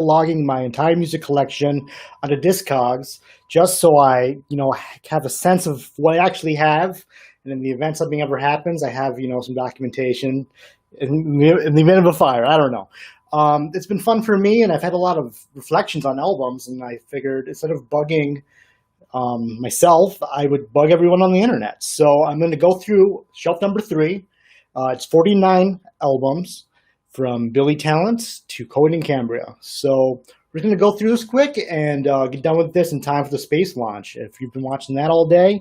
cataloging my entire music collection onto Discogs, just so I, have a sense of what I actually have. And in the event something ever happens, I have, some documentation in the event of a fire. I don't know. It's been fun for me, and I've had a lot of reflections on albums, and I figured instead of bugging myself, I would bug everyone on the internet. So I'm going to go through shelf number 3. It's 49 albums from Billy Talent to Coheed and Cambria. So we're going to go through this quick and get done with this in time for the space launch. If you've been watching that all day,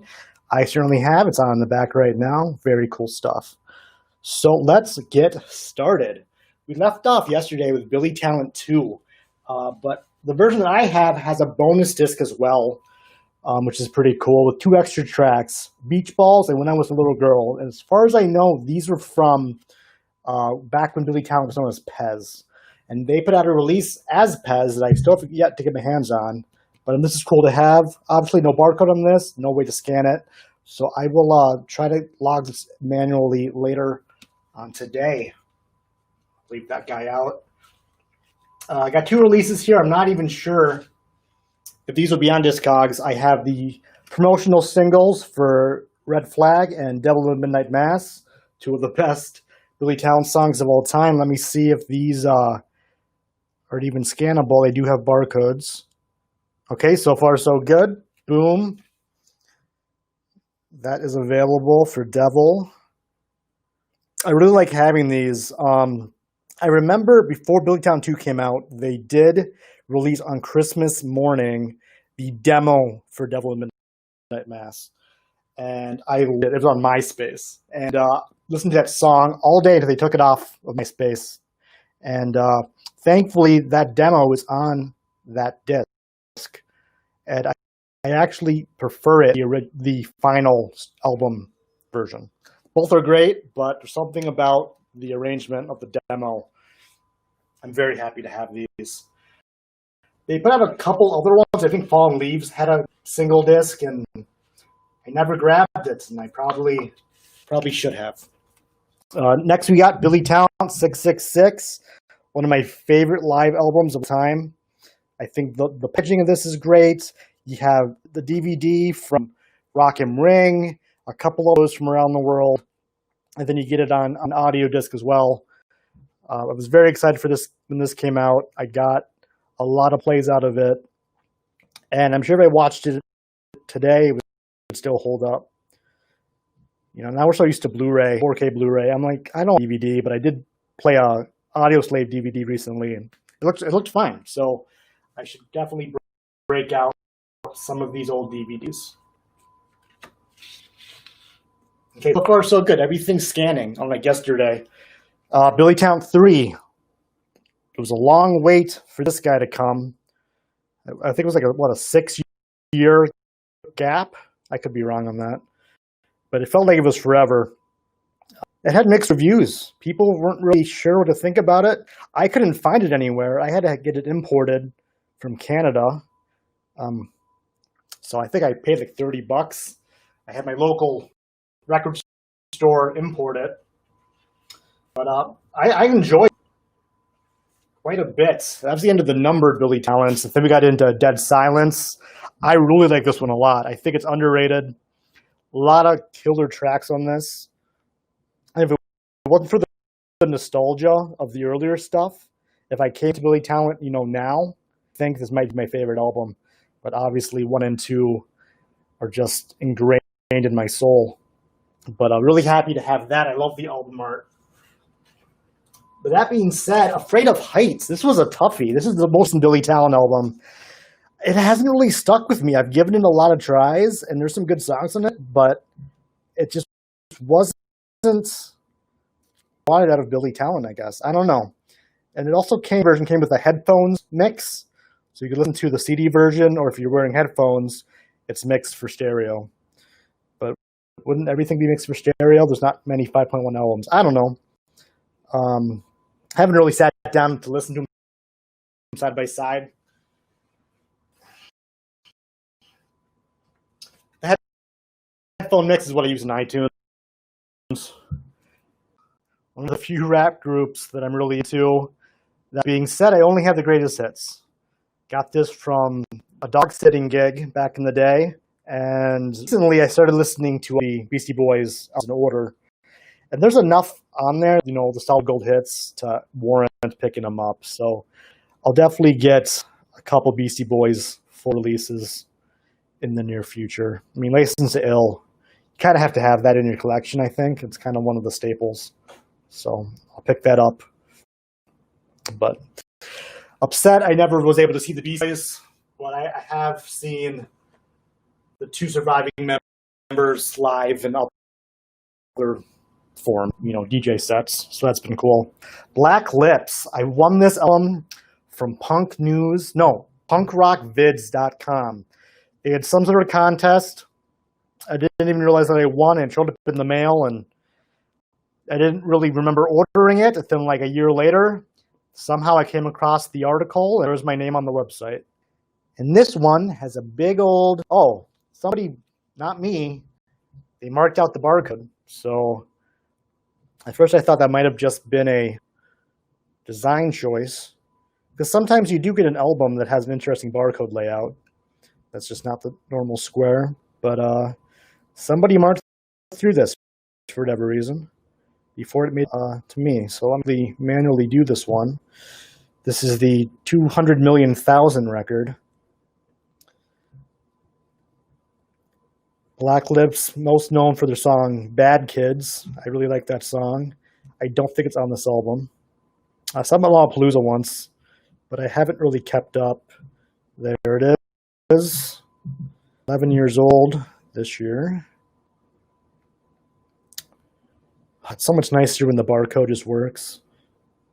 I certainly have. It's on in the back right now. Very cool stuff. So let's get started. We left off yesterday with Billy Talent 2, but the version that I have has a bonus disc as well, which is pretty cool, with 2 extra tracks, Beach Balls and When I Was a Little Girl. And as far as I know, these were from back when Billy Talent was known as Pez. And they put out a release as Pez that I still have yet to get my hands on. But this is cool to have. Obviously, no barcode on this, no way to scan it. So I will try to log this manually later on today. Leave that guy out. I got 2 releases here. I'm not even sure if these will be on Discogs. I have the promotional singles for Red Flag and Devil in the Midnight Mass, 2 of the best Billy Talent songs of all time. Let me see if these are even scannable. They do have barcodes. Okay, so far so good. Boom. That is available for Devil. I really like having these. I remember before Billy Talent 2 came out, they did release on Christmas morning the demo for Devil in Midnight Mass. And it was on MySpace. And listened to that song all day until they took it off of MySpace. And thankfully, that demo was on that disc. And I actually prefer it, the final album version. Both are great, but there's something about the arrangement of the demo. I'm very happy to have these. They put out a couple other ones. I think Fallen Leaves had a single disc, and I never grabbed it, and I probably should have. Next, we got Billy Talent 666, one of my favorite live albums of the time. I think the packaging of this is great. You have the DVD from Rock 'Em Ring, a couple of those from around the world, and then you get it on audio disc as well. I was very excited for this when this came out. I got a lot of plays out of it, and I'm sure if I watched it today, it would still hold up. Now we're so used to Blu-ray, 4K Blu-ray. I'm like, I don't DVD, but I did play a Audio Slave DVD recently, and it looked fine. So I should definitely break out some of these old DVDs. Okay, so far so good. Everything's scanning, unlike yesterday. Billy Talent 3. It was a long wait for this guy to come. I think it was like a 6-year gap. I could be wrong on that. But it felt like it was forever. It had mixed reviews. People weren't really sure what to think about it. I couldn't find it anywhere. I had to get it imported from Canada. So I think I paid like $30. I had my local record store import it. But I enjoyed quite a bit. That's the end of the numbered Billy Talents. Then we got into Dead Silence. I really like this one a lot. I think it's underrated. A lot of killer tracks on this. And if it wasn't for the nostalgia of the earlier stuff, if I came to Billy Talent, now, I think this might be my favorite album. But obviously 1 and 2 are just ingrained in my soul. But I'm really happy to have that. I love the album art. But that being said, Afraid of Heights, this was a toughie. This is the most Billy Talent album. It hasn't really stuck with me. I've given it a lot of tries, and there's some good songs on it, but it just wasn't wanted out of Billy Talent, I guess. I don't know. And it also came with a headphones mix, so you could listen to the CD version, or if you're wearing headphones, it's mixed for stereo. But wouldn't everything be mixed for stereo? There's not many 5.1 albums. I don't know. I haven't really sat down to listen to them side by side. The headphone mix is what I use in iTunes. One of the few rap groups that I'm really into. That being said, I only have the greatest hits. Got this from a dog sitting gig back in the day, and recently I started listening to the Beastie Boys in order. And there's enough on there, the solid gold hits to warrant picking them up. So I'll definitely get a couple Beastie Boys full releases in the near future. I mean, License to Ill, you kind of have to have that in your collection, I think. It's kind of one of the staples. So I'll pick that up. But upset I never was able to see the Beastie Boys, but I have seen the two surviving members live in other form, DJ sets. So that's been cool. Black Lips. I won this album from punkrockvids.com. They had some sort of contest. I didn't even realize that I won, and it showed up in the mail, and I didn't really remember ordering it. Then like a year later, somehow I came across the article, and there was my name on the website. And this one has a big old, somebody, not me, they marked out the barcode. So at first I thought that might have just been a design choice, because sometimes you do get an album that has an interesting barcode layout. That's just not the normal square. But somebody marked through this for whatever reason before it made to me. So I'm going to manually do this one. This is the 200 million thousand record. Black Lips, most known for their song Bad Kids. I really like that song. I don't think it's on this album. I saw them at Lollapalooza once, but I haven't really kept up. There it is. 11 years old this year. It's so much nicer when the barcode just works,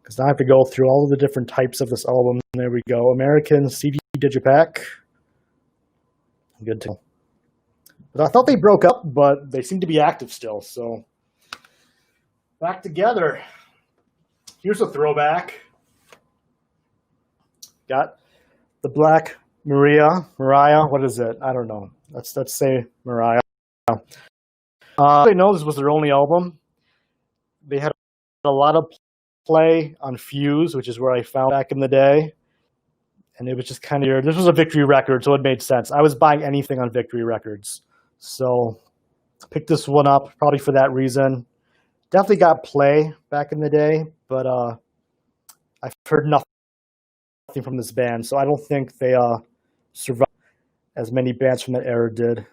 because now I have to go through all of the different types of this album. There we go. American CD Digipack. Good to know. But I thought they broke up, but they seem to be active still. So back together. Here's a throwback. Got the Black Mariah. What is it? I don't know. Let's say Mariah. I know this was their only album. They had a lot of play on Fuse, which is where I found back in the day. And it was just kind of weird. This was a Victory record, so it made sense. I was buying anything on Victory Records. So picked this one up probably for that reason. Definitely got play back in the day, but I've heard nothing from this band, so I don't think they survived as many bands from that era did.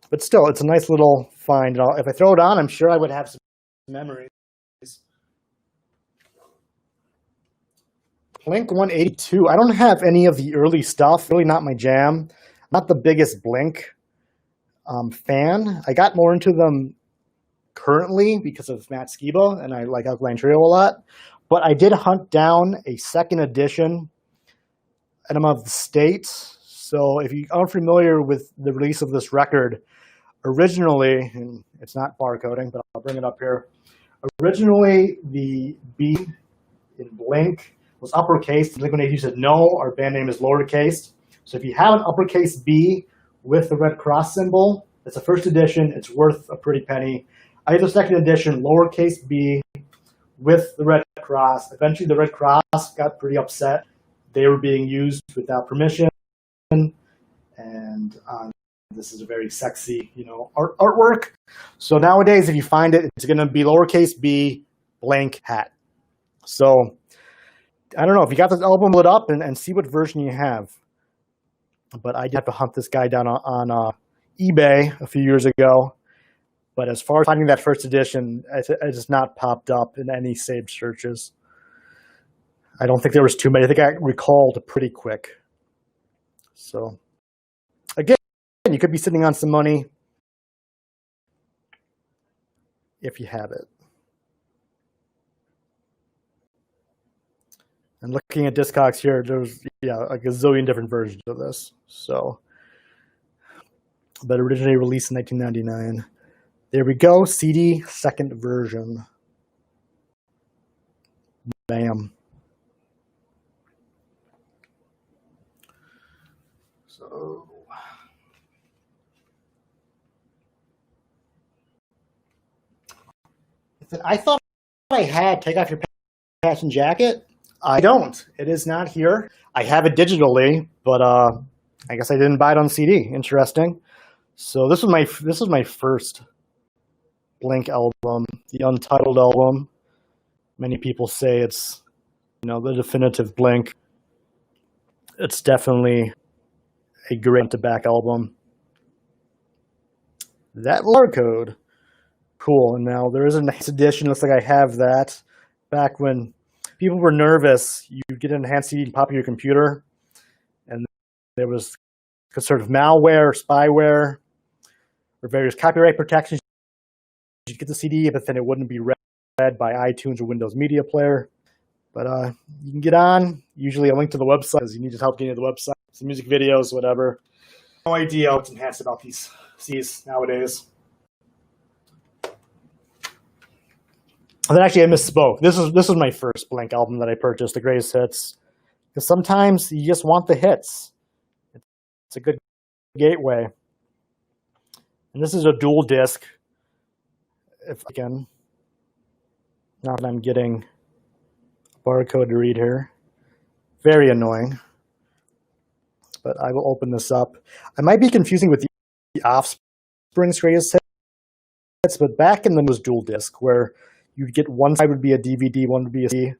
But still, it's a nice little find. If I throw it on, I'm sure I would have some memories. Blink 182. I don't have any of the early stuff. Really not my jam. Not the biggest Blink fan. I got more into them currently because of Matt Skiba, and I like Alkaline Trio a lot. But I did hunt down a second edition Enema of the State. So if you are familiar with the release of this record, originally, and it's not barcoding, but I'll bring it up here. Originally, the B in Blink was uppercase. Blink-182 said, no, our band name is lowercase. So if you have an uppercase B with the red cross symbol, it's a first edition. It's worth a pretty penny. I had the second edition, lowercase b with the red cross. Eventually, the red cross got pretty upset. They were being used without permission. And this is a very sexy, artwork. So nowadays, if you find it, it's going to be lowercase b, blank hat. So I don't know. If you got this album, lit up and see what version you have. But I did have to hunt this guy down on eBay a few years ago. But as far as finding that first edition, it has not popped up in any saved searches. I don't think there was too many. I think I recalled pretty quick. So, again, you could be sitting on some money if you have it. And looking at Discogs here, there's a gazillion different versions of this. So, but originally released in 1999. There we go, CD second version. Bam. So, I thought I had Take Off Your Passion Jacket? I don't. It is not here. I have it digitally, but I guess I didn't buy it on CD. Interesting. So this was my first Blink album, the Untitled album. Many people say it's, the definitive Blink. It's definitely a great to back album. That barcode, cool. And now there is a nice edition. Looks like I have that. Back when people were nervous, you get an enhanced CD and pop in your computer, and there was sort of malware, spyware, or various copyright protections. You'd get the CD, but then it wouldn't be read by iTunes or Windows Media Player. But you can get on. Usually a link to the website, because you need help getting to the website. Some music videos, whatever. No idea what's enhanced about these CDs nowadays. And then actually I misspoke. This was my first Blink album that I purchased, the greatest hits. Because sometimes you just want the hits. It's a good gateway. And this is a dual disc. If again, now that I'm getting a barcode to read here. Very annoying. But I will open this up. I might be confusing with the Offspring's greatest hits, but back in them was dual disc, where you'd get one side would be a DVD, one would be a CD.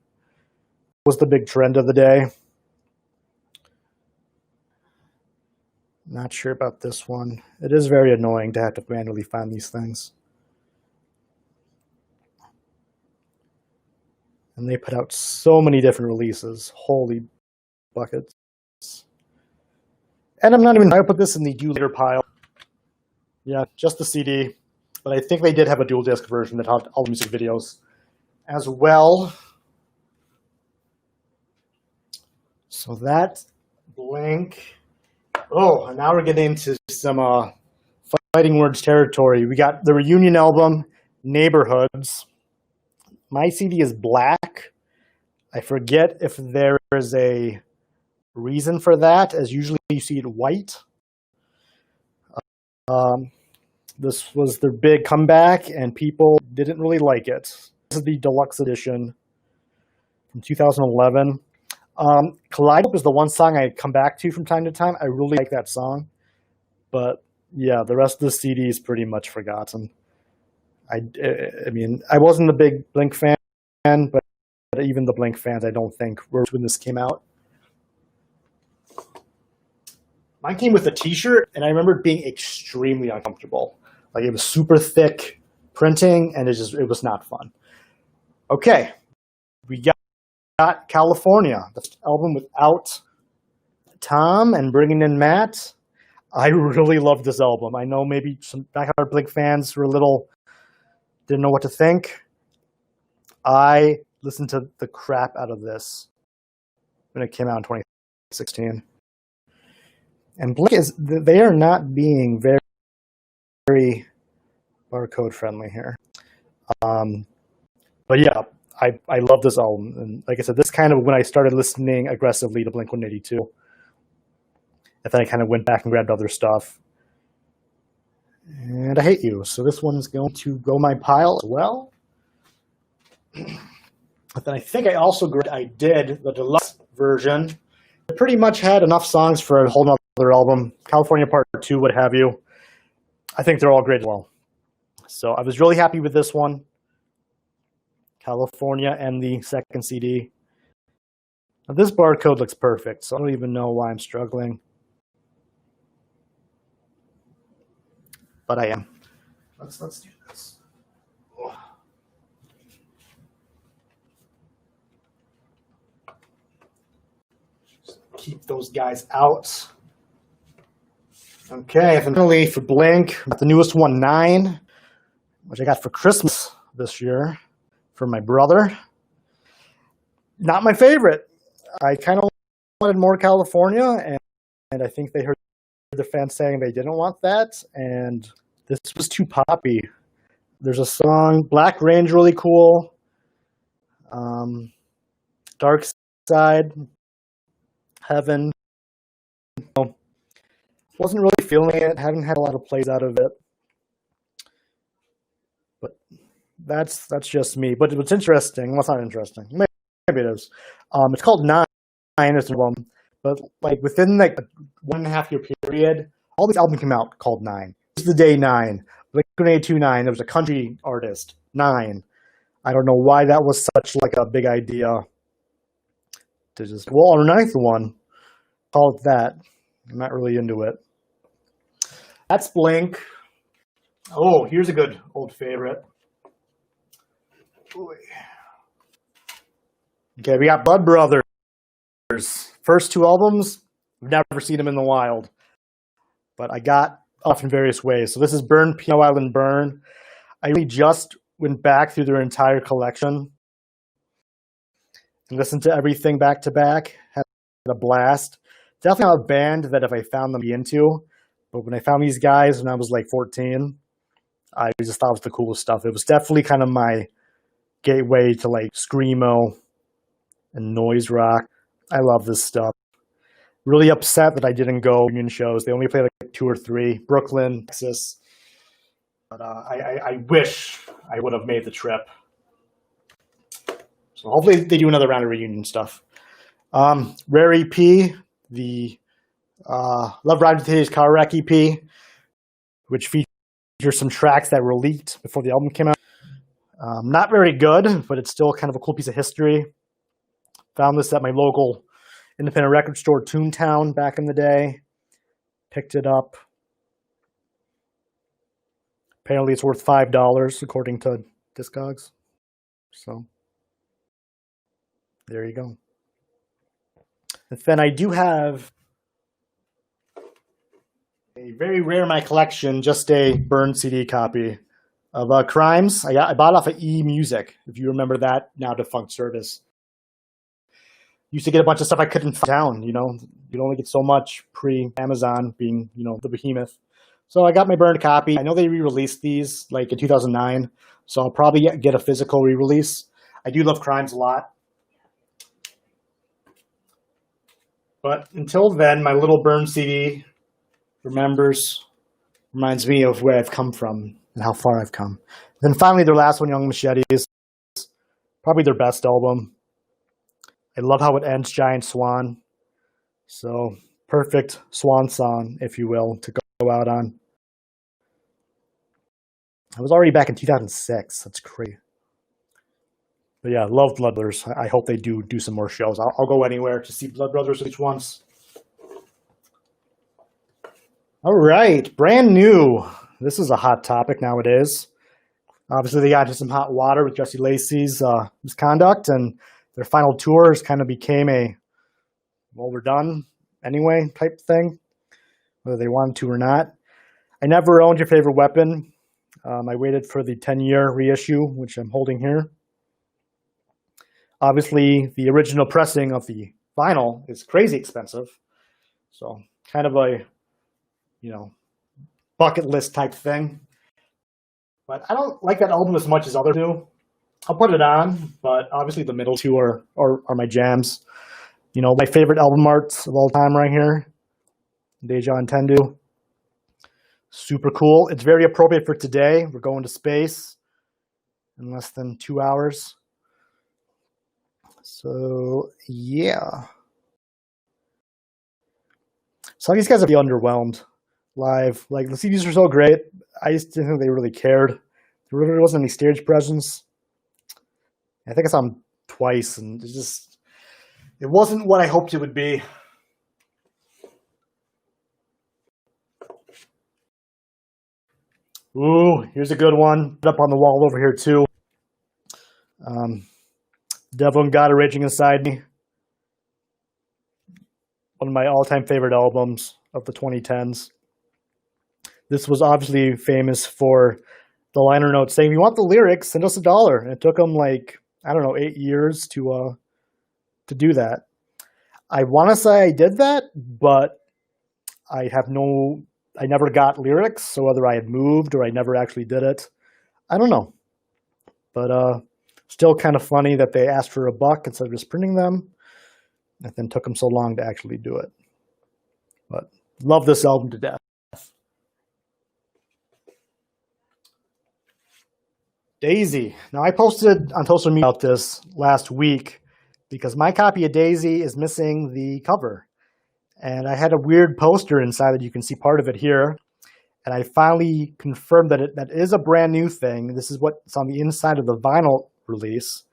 Was the big trend of the day. Not sure about this one. It is very annoying to have to manually find these things. And they put out so many different releases. Holy buckets. And I'm not even going to put this in the do later pile. Yeah, just the CD. But I think they did have a dual disc version that had all the music videos as well. So that Blink. Oh, and now we're getting into some fighting words territory. We got the reunion album, Neighborhoods. My CD is black. I forget if there is a reason for that, as usually you see it white. This was their big comeback, and people didn't really like it. This is the deluxe edition from 2011. Kaleidoscope is the one song I come back to from time to time. I really like that song. But yeah, the rest of the CD is pretty much forgotten. I mean, I wasn't a big Blink fan, but even the Blink fans, I don't think, were when this came out. Mine came with a t-shirt, and I remember it being extremely uncomfortable. Like, it was super thick printing, and it was not fun. Okay, we got California, the album without Tom and bringing in Matt. I really loved this album. I know maybe some diehard Blink fans were didn't know what to think. I listened to the crap out of this when it came out in 2016. And Blink they are not being very, very barcode friendly here. But yeah, I love this album. And like I said, this kind of when I started listening aggressively to Blink-182. And then I kind of went back and grabbed other stuff. And I Hate You. So this one's going to go my pile as well. But then I think I did the deluxe version. It pretty much had enough songs for a whole nother album. California Part 2, what have you. I think they're all great as well. So I was really happy with this one. California and the second CD. Now this barcode looks perfect, so I don't even know why I'm struggling. But I am. Let's do this. Oh. Just keep those guys out. Okay, finally for Blink, got the newest one, 9, which I got for Christmas this year for my brother. Not my favorite. I kind of wanted more California, and I think they heard the fans saying they didn't want that, and this was too poppy. There's a song, Black Rain's really cool. Dark Side, Heaven. Wasn't really feeling it. Haven't had a lot of plays out of it. But that's just me. But what's interesting, well, it's not interesting. Maybe it is. It's called Nine. It's an album, but like within like a 1.5 year period, all these albums came out called Nine. This is the day Nine. Blink-182 There was a country artist, Nine. I don't know why that was such like a big idea to just on a ninth one, call it that. I'm not really into it. That's Blink. Oh, here's a good old favorite. Okay, we got Blood Brothers. First two albums, I've never seen them in the wild, but I got off in various ways. So this is Burn, Piano Island Burn. I really just went back through their entire collection and listened to everything back to back. Had a blast. Definitely not a band that if I found them, I'd be into. But when I found these guys when I was like 14, I just thought it was the coolest stuff. It was definitely kind of my gateway to like screamo and noise rock. I love this stuff. Really upset that I didn't go union shows. They only played like 2 or 3. Brooklyn, Texas. But I wish I would have made the trip. So hopefully they do another round of reunion stuff. Rare EP, the Love Ride with Today's Car Wreck EP, which features some tracks that were leaked before the album came out. Not very good, but it's still kind of a cool piece of history. Found this at my local independent record store, Toontown, back in the day. Picked it up. Apparently it's worth $5 according to Discogs. So there you go. And then I do have a very rare in my collection, just a burned CD copy of Crimes. I bought it off of eMusic, if you remember that now defunct service. Used to get a bunch of stuff I couldn't find down, you know. You'd only get so much pre-Amazon being, you know, the behemoth. So I got my burned copy. I know they re-released these like in 2009, so I'll probably get a physical re-release. I do love Crimes a lot. But until then, my little burned CD reminds me of where I've come from and how far I've come. Then finally, their last one, Young Machetes, probably their best album. I love how it ends, Giant Swan. So perfect swan song, if you will, to go out on. I was already back in 2006. That's crazy. But yeah, love Blood Brothers. I hope they do some more shows. I'll go anywhere to see Blood Brothers at least once. All right, brand new. This is a hot topic nowadays. Obviously, they got into some hot water with Jesse Lacey's misconduct, and their final tours kind of became a, well, we're done anyway type thing, whether they wanted to or not. I never owned Your Favorite Weapon. I waited for the 10-year reissue, which I'm holding here. Obviously, the original pressing of the vinyl is crazy expensive. So kind of a, you know, bucket list type thing. But I don't like that album as much as others do. I'll put it on, but obviously the middle two are my jams. You know, my favorite album arts of all time right here. Deja Entendu. Super cool. It's very appropriate for today. We're going to space in less than 2 hours. So, yeah. Some of these guys are underwhelmed live. Like, the CDs were so great. I just didn't think they really cared. There really wasn't any stage presence. I think I saw them twice, and it wasn't what I hoped it would be. Ooh, here's a good one. Up on the wall over here, too. Devil and God Are Raging Inside Me. One of my all-time favorite albums of the 2010s. This was obviously famous for the liner notes saying, if you want the lyrics, send us $1. And it took them like, I don't know, 8 years to do that. I want to say I did that, but I never got lyrics, so whether I had moved or I never actually did it, I don't know. But still kind of funny that they asked for $1 instead of just printing them, and then took them so long to actually do it. But love this album to death. Daisy. Now, I posted on social media about this last week. because my copy of Daisy is missing the cover. And I had a weird poster inside that you can see part of it here. And I finally confirmed that that is a brand new thing. This is what's on the inside of the vinyl release.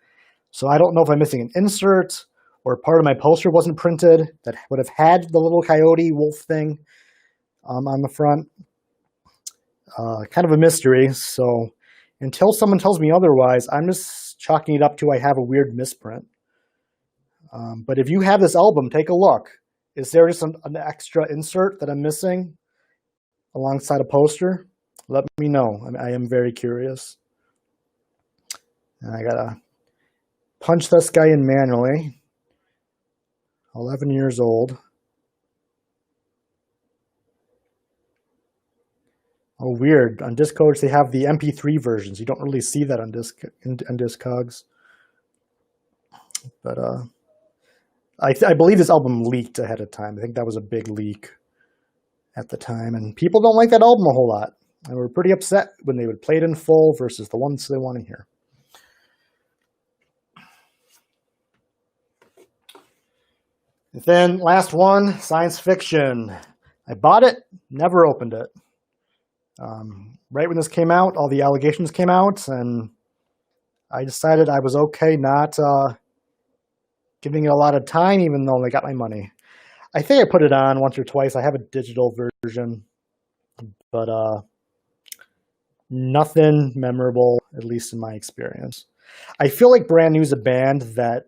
So I don't know if I'm missing an insert or part of my poster wasn't printed that would have had the little coyote wolf thing on the front. Kind of a mystery. So until someone tells me otherwise, I'm just chalking it up to I have a weird misprint. But if you have this album, take a look. Is there just an extra insert that I'm missing alongside a poster? Let me know. I am very curious. And I gotta punch this guy in manually. 11 years old. Oh, weird. On Discogs, they have the MP3 versions. You don't really see that on Discogs. But I believe this album leaked ahead of time. I think that was a big leak at the time. And people don't like that album a whole lot. And were pretty upset when they would play it in full versus the ones they want to hear. And then last one, science fiction. I bought it, never opened it. Right when this came out, all the allegations came out, and I decided I was okay not giving it a lot of time, even though they got my money. I think I put it on once or twice. I have a digital version, but nothing memorable, at least in my experience. I feel like Brand New is a band that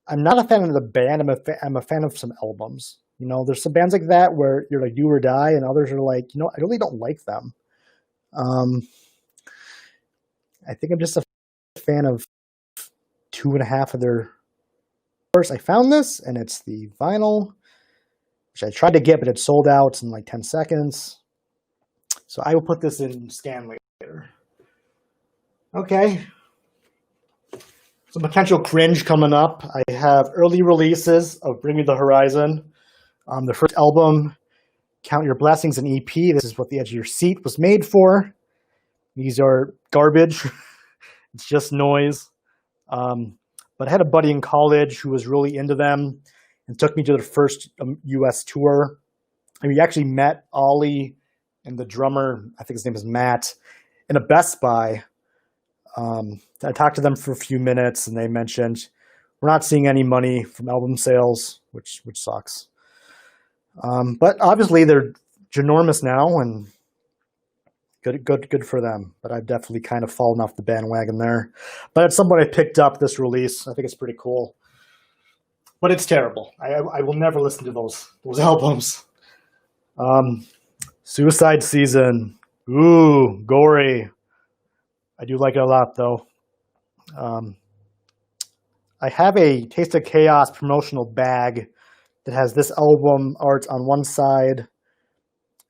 I'm not a fan of the band. I'm a fan of some albums. You know, there's some bands like that where you're like do or die, and others are like, you know, I really don't like them. I think I'm just a fan of 2.5 of their. First, I found this, and it's the vinyl, which I tried to get, but it sold out in like 10 seconds. So I will put this in scan later. Okay. Some potential cringe coming up. I have early releases of Bring Me the Horizon. The first album, Count Your Blessings, an EP. This is what The Edge of Your Seat was made for. These are garbage. It's just noise. But I had a buddy in college who was really into them and took me to their first U.S. tour. And we actually met Ollie and the drummer, I think his name is Matt, in a Best Buy. I talked to them for a few minutes, and they mentioned we're not seeing any money from album sales, which sucks. But obviously they're ginormous now, and good for them. But I've definitely kind of fallen off the bandwagon there. But at some point I picked up this release. I think it's pretty cool. But it's terrible. I will never listen to those albums. Suicide Season. Ooh, gory. I do like it a lot, though. I have a Taste of Chaos promotional bag that has this album art on one side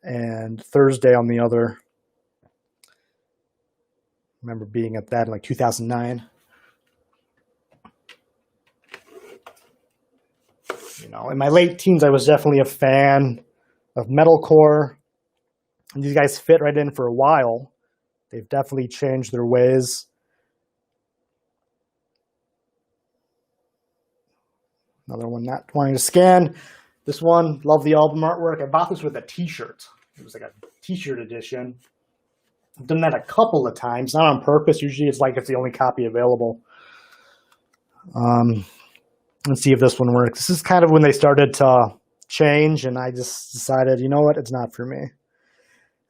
and Thursday on the other. I remember being at that in like 2009. You know, in my late teens, I was definitely a fan of metalcore. And these guys fit right in for a while. They've definitely changed their ways. Another one not wanting to scan. This one, love the album artwork. I bought this with a t-shirt. It was like a t-shirt edition. I've done that a couple of times, not on purpose. Usually it's like it's the only copy available. Let's see if this one works. This is kind of when they started to change, and I just decided, you know what, it's not for me.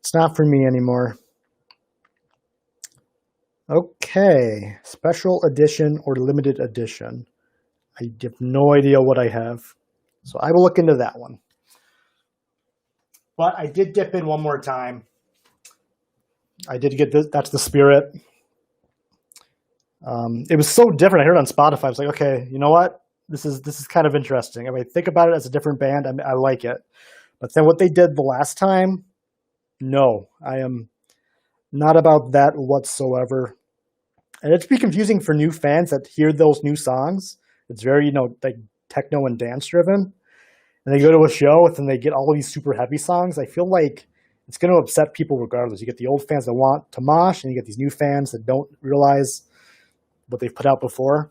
It's not for me anymore. Okay, special edition or limited edition. I have no idea what I have, so I will look into that one. But I did dip in one more time. I did get this. That's The Spirit. It was so different. I heard it on Spotify. I was like, okay, you know what? This is kind of interesting. If I think about it as a different band, I like it. But then what they did the last time, no, I am not about that whatsoever. And it's pretty confusing for new fans that hear those new songs. It's very, you know, like techno and dance driven. And they go to a show and then they get all these super heavy songs. I feel like it's going to upset people regardless. You get the old fans that want to mosh, and you get these new fans that don't realize what they've put out before.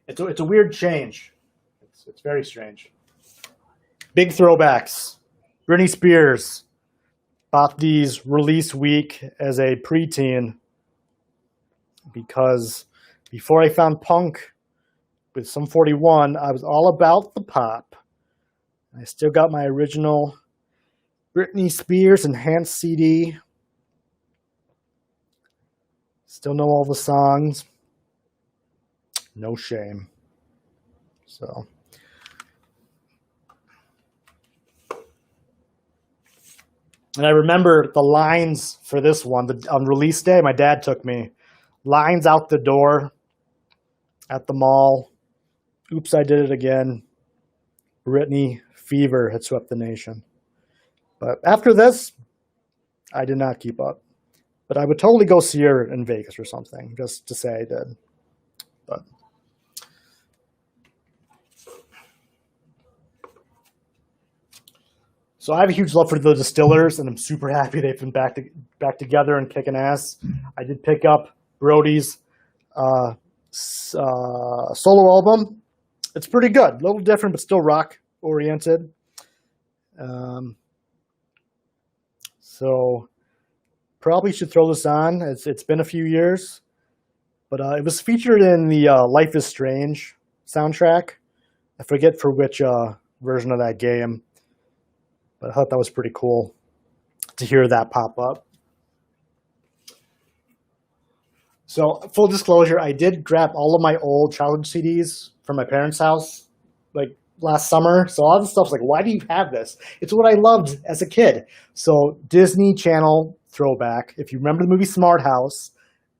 It's a weird change. It's very strange. Big throwbacks. Britney Spears bought these release week as a preteen because before I found punk with some 41, I was all about the pop. I still got my original Britney Spears enhanced CD. Still know all the songs. No shame. So. And I remember the lines for this one. On release day, my dad took me. Lines out the door at the mall. Oops, I did it again. Britney fever had swept the nation. But after this, I did not keep up. But I would totally go see her in Vegas or something, just to say I did. But so I have a huge love for the Distillers, and I'm super happy they've been back together and kicking ass. I did pick up Brody's solo album. It's pretty good, a little different, but still rock oriented. So probably should throw this on. It's been a few years, but it was featured in the Life is Strange soundtrack. I forget for which version of that game, but I thought that was pretty cool to hear that pop up. So full disclosure, I did grab all of my old childhood CDs from my parents' house like last summer. So all this stuff's like, why do you have this? It's what I loved as a kid. So Disney Channel throwback. If you remember the movie Smart House,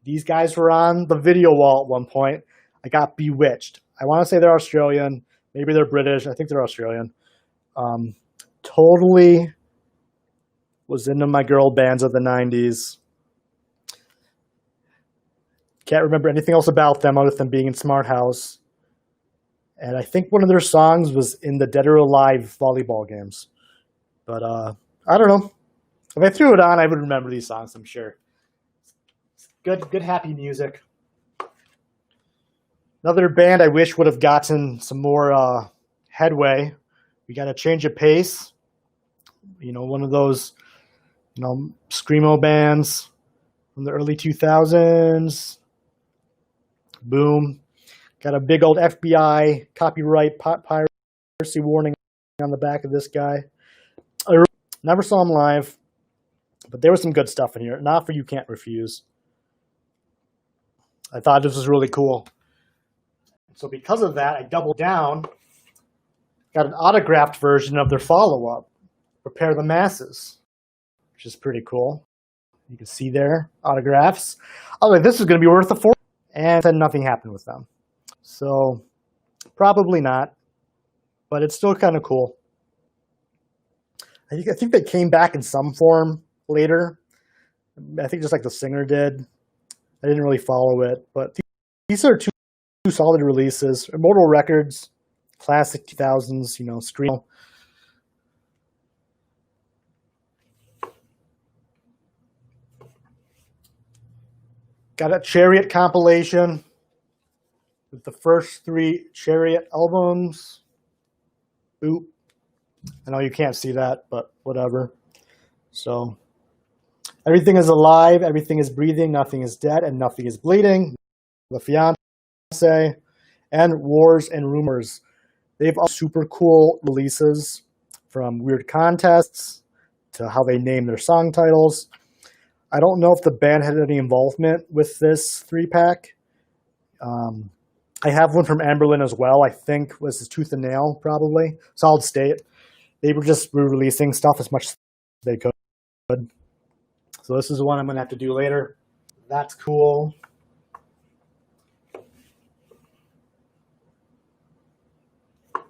these guys were on the video wall at one point. I got Bewitched. I want to say they're Australian. Maybe they're British. I think they're Australian. Totally was into my girl bands of the 90s. Can't remember anything else about them other than being in Smart House. And I think one of their songs was in the Dead or Alive volleyball games. But I don't know. If I threw it on, I would remember these songs, I'm sure. Good happy music. Another band I wish would have gotten some more headway. We got a Change of Pace. You know, one of those, screamo bands from the early 2000s. Boom. Got a big old FBI copyright piracy warning on the back of this guy. I never saw him live, but there was some good stuff in here. Not for You Can't Refuse. I thought this was really cool. So because of that, I doubled down. Got an autographed version of their follow-up, Prepare the Masses, which is pretty cool. You can see there, autographs. Oh, this is going to be worth a fortune. And then nothing happened with them. So probably not, but it's still kind of cool. I think they came back in some form later. I think just like the singer did. I didn't really follow it, but these are two solid releases. Immortal Records, classic 2000s, scream. Got a Chariot compilation with the first 3 Chariot albums. Oop. I know you can't see that, but whatever. So, Everything is Alive, Everything is Breathing, Nothing is Dead, and Nothing is Bleeding. The Fiancé, and Wars and Rumors. They've all super cool releases, from weird contests to how they name their song titles. I don't know if the band had any involvement with this 3-pack. I have one from Amberlin as well. I think was his Tooth and Nail, probably. Solid State. They were just re-releasing stuff as much as they could. So this is one I'm going to have to do later. That's cool.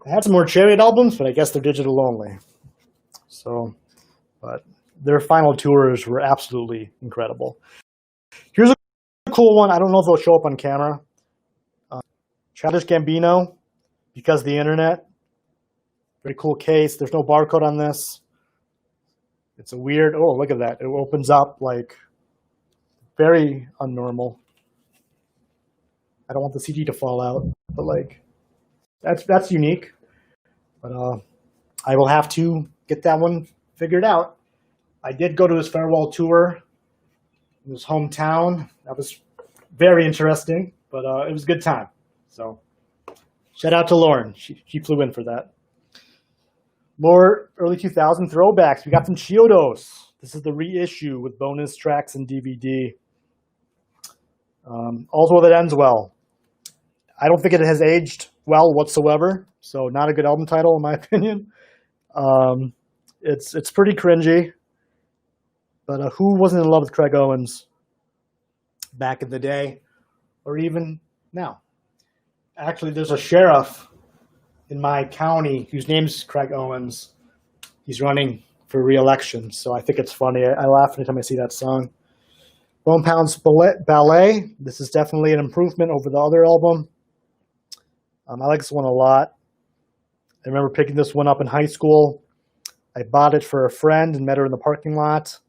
I had some more Chariot albums, but I guess they're digital only. So, but their final tours were absolutely incredible. Here's a cool one. I don't know if it'll show up on camera. Childish Gambino, Because the Internet. Very cool case. There's no barcode on this. It's a weird, oh, look at that. It opens up like very unnormal. I don't want the CD to fall out. But like that's unique. But I will have to get that one figured out. I did go to his farewell tour in his hometown. That was very interesting, but it was a good time. So shout out to Lauren. She flew in for that. More early 2000 throwbacks. We got some Chiodos. This is the reissue with bonus tracks and DVD. All's Well That Ends Well. I don't think it has aged well whatsoever, so not a good album title in my opinion. It's pretty cringy, but who wasn't in love with Craig Owens back in the day, or even now? Actually, there's a sheriff in my county whose name's Craig Owens. He's running for re-election, so I think it's funny. I laugh anytime I see that song. Bone Pounds Ballet. This is definitely an improvement over the other album. I like this one a lot. I remember picking this one up in high school. I bought it for a friend and met her in the parking lot.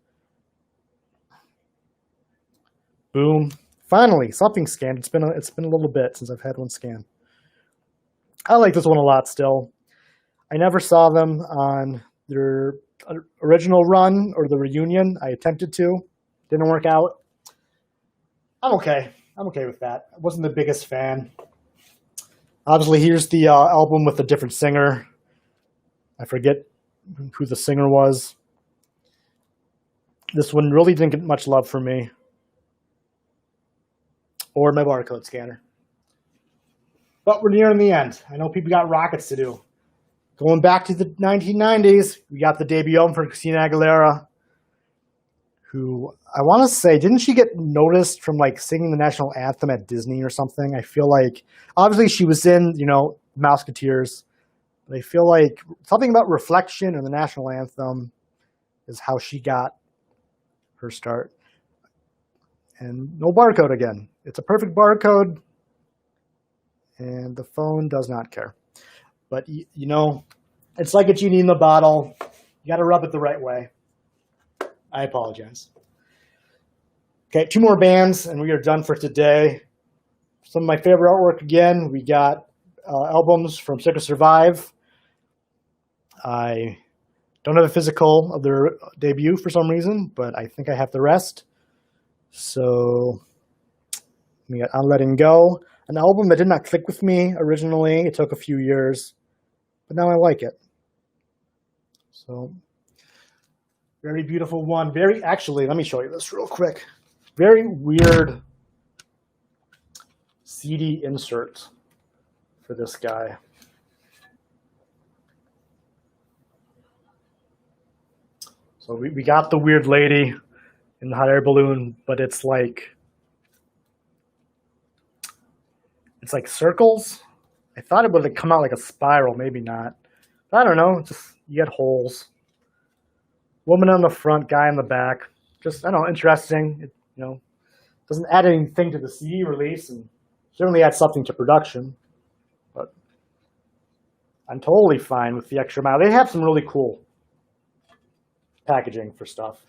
Boom. Finally, something scanned. It's been a little bit since I've had one scanned. I like this one a lot still. I never saw them on their original run or the reunion. I attempted to. Didn't work out. I'm okay. I'm okay with that. I wasn't the biggest fan. Obviously, here's the album with a different singer. I forget who the singer was. This one really didn't get much love from me. Or my barcode scanner. But we're nearing the end. I know people got rockets to do. Going back to the 1990s, we got the debut album for Christina Aguilera, who I want to say, didn't she get noticed from like singing the national anthem at Disney or something? I feel like, obviously she was in, Mouseketeers, but I feel like something about Reflection and the national anthem is how she got her start. And no barcode again. It's a perfect barcode, and the phone does not care. But, it's like a genie in the bottle. You got to rub it the right way. I apologize. Okay, 2 more bands, and we are done for today. Some of my favorite artwork again. We got albums from Sick to Survive. I don't have a physical of their debut for some reason, but I think I have the rest. So we got I'm Letting Go, an album that did not click with me originally. It took a few years, but now I like it. So very beautiful one. Actually, let me show you this real quick. Very weird CD insert for this guy. So we got the weird lady in the hot air balloon, but it's like circles. I thought it would come out like a spiral, maybe not. I don't know. Just you get holes. Woman on the front, guy in the back. Just I don't know, interesting. It doesn't add anything to the CD release, and certainly adds something to production. But I'm totally fine with the extra amount. They have some really cool packaging for stuff.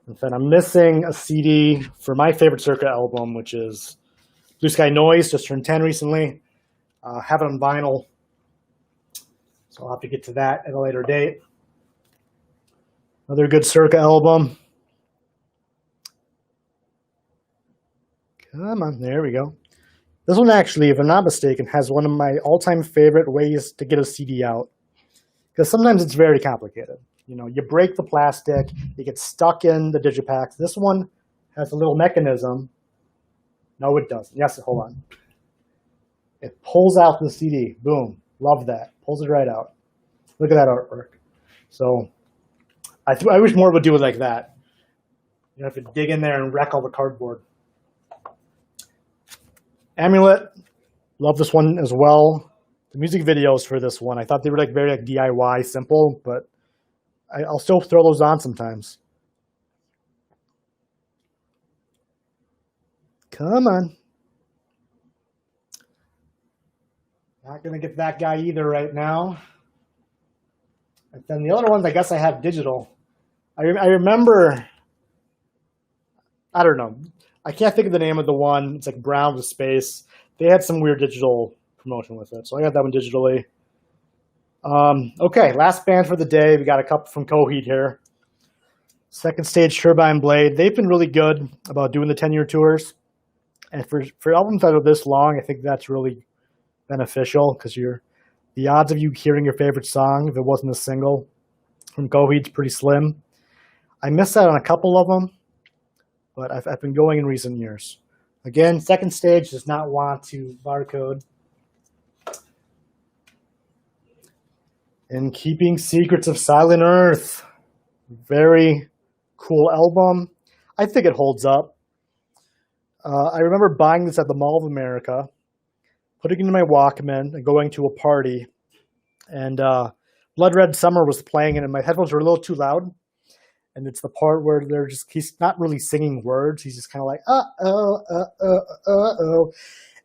And then I'm missing a CD for my favorite Circa album, which is Blue Sky Noise, just turned 10 recently. Have it on vinyl, so I'll have to get to that at a later date. Another good Circa album. Come on, there we go. This one actually, if I'm not mistaken, has one of my all-time favorite ways to get a CD out. Because sometimes it's very complicated. You break the plastic, it gets stuck in the digipacks. This one has a little mechanism. No, it doesn't. Yes, hold on. It pulls out the CD. Boom. Love that. Pulls it right out. Look at that artwork. So I wish more would do it like that. You don't have to dig in there and wreck all the cardboard. Amulet. Love this one as well. The music videos for this one, I thought they were very DIY, simple, but I'll still throw those on sometimes. Come on. Not going to get that guy either right now. And then the other ones, I guess I have digital. I remember, I don't know. I can't think of the name of the one. It's like brown with space. They had some weird digital promotion with it, so I got that one digitally. Okay, last band for the day. We got a couple from Coheed here. Second Stage Turbine Blade. They've been really good about doing the 10-year tours. And for albums that are this long, I think that's really beneficial because the odds of you hearing your favorite song, if it wasn't a single, from Coheed's pretty slim. I missed out on a couple of them, but I've been going in recent years. Again, Second Stage does not want to barcode. And Keeping Secrets of Silent Earth. Very cool album. I think it holds up. I remember buying this at the Mall of America, putting it in my Walkman and going to a party. And Blood Red Summer was playing it, and my headphones were a little too loud. And it's the part where he's not really singing words. He's just kind of like, uh-oh.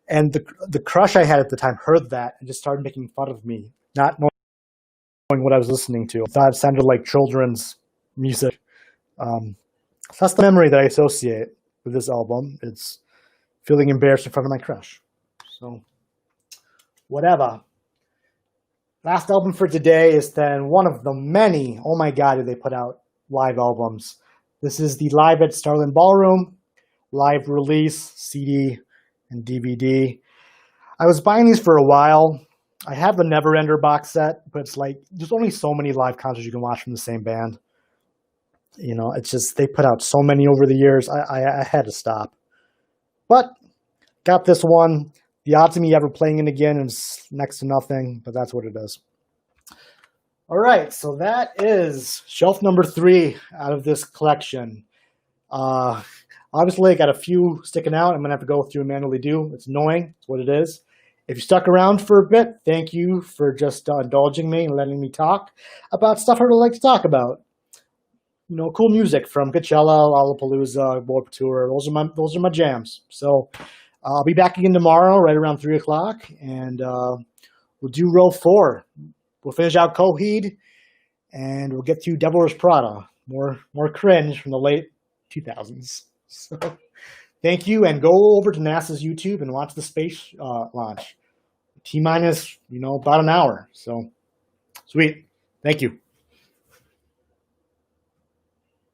And the crush I had at the time heard that and just started making fun of me, not knowing what I was listening to. I thought it sounded like children's music. So that's the memory that I associate with this album. It's feeling embarrassed in front of my crush. So, whatever. Last album for today is then one of the many, oh my god, did they put out live albums. This is the Live at Starland Ballroom live release, CD and DVD. I was buying these for a while. I have the Neverender box set, but it's like, there's only so many live concerts you can watch from the same band. You know, it's just, they put out so many over the years, I had to stop. But, got this one. The odds of me ever playing it again is next to nothing, but that's what it is. All right, so that is shelf number 3 out of this collection. Obviously, I got a few sticking out. I'm going to have to go through and manually do. It's annoying. It's what it is. If you stuck around for a bit, thank you for just indulging me and letting me talk about stuff I really like to talk about. You know, cool music from Coachella, Lollapalooza, Warped Tour. Those are my jams. So I'll be back again tomorrow, right around 3 o'clock, and we'll do row 4. We'll finish out Coheed, and we'll get to Devil Wears Prada. More cringe from the late 2000s. So thank you, and go over to NASA's YouTube and watch the space launch. T-minus, about an hour. So sweet. Thank you.